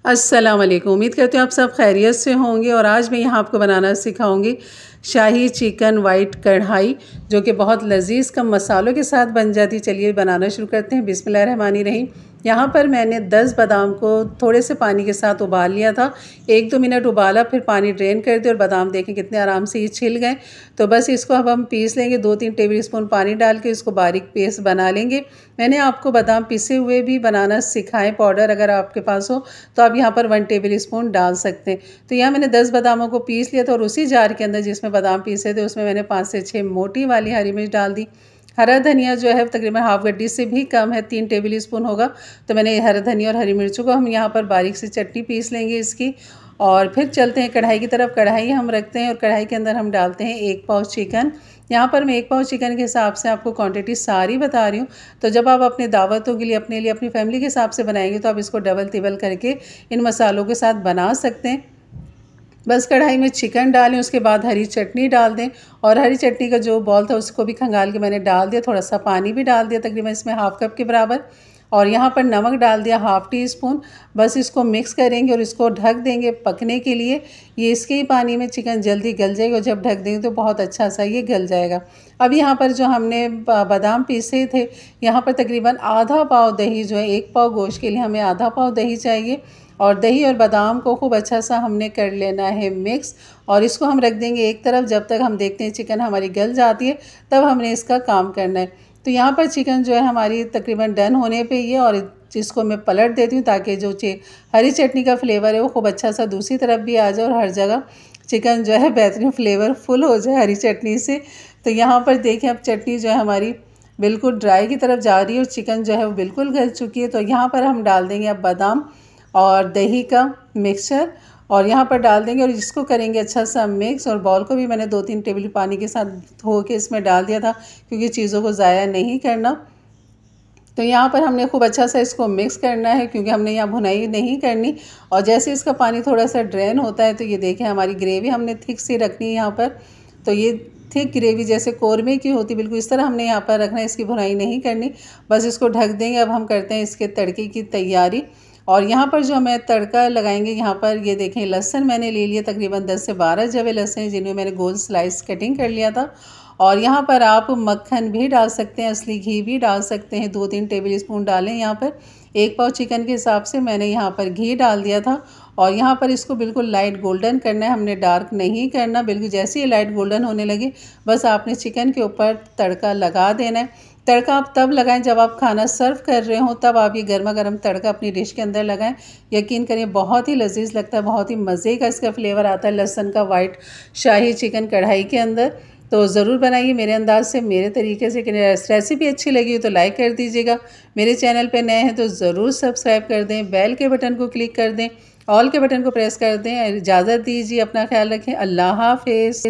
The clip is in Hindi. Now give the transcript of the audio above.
अस्सलाम वालेकुम। उम्मीद करती हूँ आप सब खैरियत से होंगे। और आज मैं यहाँ आपको बनाना सिखाऊंगी शाही चिकन वाइट कढ़ाई, जो कि बहुत लजीज़ कम मसालों के साथ बन जाती। चलिए बनाना शुरू करते हैं। बिस्मिल्लाहिर्रहमानिर्रहीम। यहाँ पर मैंने 10 बादाम को थोड़े से पानी के साथ उबाल लिया था। 1-2 मिनट उबाला, फिर पानी ड्रेन कर दिया और बादाम देखें कितने आराम से ये छिल गए। तो बस इसको अब हम पीस लेंगे। 2-3 टेबल स्पून पानी डाल के इसको बारीक पेस्ट बना लेंगे। मैंने आपको बादाम पिसे हुए भी बनाना सिखाएं, पाउडर अगर आपके पास हो तो आप यहाँ पर 1 टेबल स्पून डाल सकते हैं। तो यहाँ मैंने 10 बादामों को पीस लिया था और उसी जार के अंदर जिसमें बादाम पीसे थे उसमें मैंने 5 से 6 मोटी वाली हरी मिर्च डाल दी। हरा धनिया जो है तकरीबन हाफ गड्डी से भी कम है, 3 टेबल स्पून होगा। तो मैंने हरा धनिया और हरी मिर्चों को हम यहाँ पर बारीक से चटनी पीस लेंगे इसकी। और फिर चलते हैं कढ़ाई की तरफ। कढ़ाई हम रखते हैं और कढ़ाई के अंदर हम डालते हैं 1 पाव चिकन। यहाँ पर मैं 1 पाव चिकन के हिसाब से आपको क्वांटिटी सारी बता रही हूँ। तो जब आप अपने दावतों के लिए, अपने लिए, अपनी फैमिली के हिसाब से बनाएंगे तो आप इसको डबल तिबल करके इन मसालों के साथ बना सकते हैं। बस कढ़ाई में चिकन डालें, उसके बाद हरी चटनी डाल दें और हरी चटनी का जो बॉल था उसको भी खंगाल के मैंने डाल दिया। थोड़ा सा पानी भी डाल दिया, तकरीबन इसमें हाफ़ कप के बराबर। और यहाँ पर नमक डाल दिया हाफ़ टी स्पून। बस इसको मिक्स करेंगे और इसको ढक देंगे पकने के लिए। ये इसके ही पानी में चिकन जल्दी गल जाएगा और जब ढक देंगे तो बहुत अच्छा सा ये गल जाएगा। अब यहाँ पर जो हमने बादाम पीसे थे, यहाँ पर तकरीबन आधा पाव दही, जो है 1 पाव गोश्त के लिए हमें आधा पाव दही चाहिए। और दही और बादाम को खूब अच्छा सा हमने कर लेना है मिक्स। और इसको हम रख देंगे एक तरफ। जब तक हम देखते हैं चिकन हमारी गल जाती है तब हमने इसका काम करना है। तो यहाँ पर चिकन जो है हमारी तकरीबन डन होने पे ही है और इसको मैं पलट देती हूँ ताकि जो हरी चटनी का फ्लेवर है वो खूब अच्छा सा दूसरी तरफ भी आ जाए और हर जगह चिकन जो है बेहतरीन फ्लेवरफुल हो जाए हरी चटनी से। तो यहाँ पर देखें अब चटनी जो है हमारी बिल्कुल ड्राई की तरफ जा रही है और चिकन जो है वो बिल्कुल गल चुकी है। तो यहाँ पर हम डाल देंगे अब बादाम और दही का मिक्सचर और यहाँ पर डाल देंगे और इसको करेंगे अच्छा सा मिक्स। और बॉल को भी मैंने 2-3 टेबल पानी के साथ धो के इसमें डाल दिया था क्योंकि चीज़ों को ज़ाया नहीं करना। तो यहाँ पर हमने खूब अच्छा सा इसको मिक्स करना है क्योंकि हमने यहाँ भुनाई नहीं करनी। और जैसे इसका पानी थोड़ा सा ड्रेन होता है तो ये देखें हमारी ग्रेवी हमने थिक सी रखनी है यहाँ पर। तो ये थिक ग्रेवी जैसे कोरमे की होती बिल्कुल इस तरह हमने यहाँ पर रखना है, इसकी भुनाई नहीं करनी। बस इसको ढक देंगे। अब हम करते हैं इसके तड़के की तैयारी। और यहाँ पर जो हमें तड़का लगाएंगे, यहाँ पर ये देखें लहसुन मैंने ले लिया तकरीबन 10 से 12 जवे लहसुन, जिन्हें मैंने गोल स्लाइस कटिंग कर लिया था। और यहाँ पर आप मक्खन भी डाल सकते हैं, असली घी भी डाल सकते हैं। 2-3 टेबल स्पून डालें। यहाँ पर 1 पाव चिकन के हिसाब से मैंने यहाँ पर घी डाल दिया था। और यहाँ पर इसको बिल्कुल लाइट गोल्डन करना है, हमने डार्क नहीं करना। बिल्कुल जैसे ही लाइट गोल्डन होने लगे बस आपने चिकन के ऊपर तड़का लगा देना है। तड़का आप तब लगाएं जब आप खाना सर्व कर रहे हो, तब आप ये गर्मा गर्म तड़का अपनी डिश के अंदर लगाएं। यकीन करें बहुत ही लजीज लगता है, बहुत ही मज़े का इसका फ्लेवर आता है लहसुन का वाइट शाही चिकन कढ़ाई के अंदर। तो ज़रूर बनाइए मेरे अंदाज से, मेरे तरीके से। कि रेसिपी अच्छी लगी हो तो लाइक कर दीजिएगा। मेरे चैनल पे नए हैं तो ज़रूर सब्सक्राइब कर दें, बेल के बटन को क्लिक कर दें, ऑल के बटन को प्रेस कर दें। इजाज़त दीजिए, अपना ख्याल रखें। अल्लाह हाफ़िज़।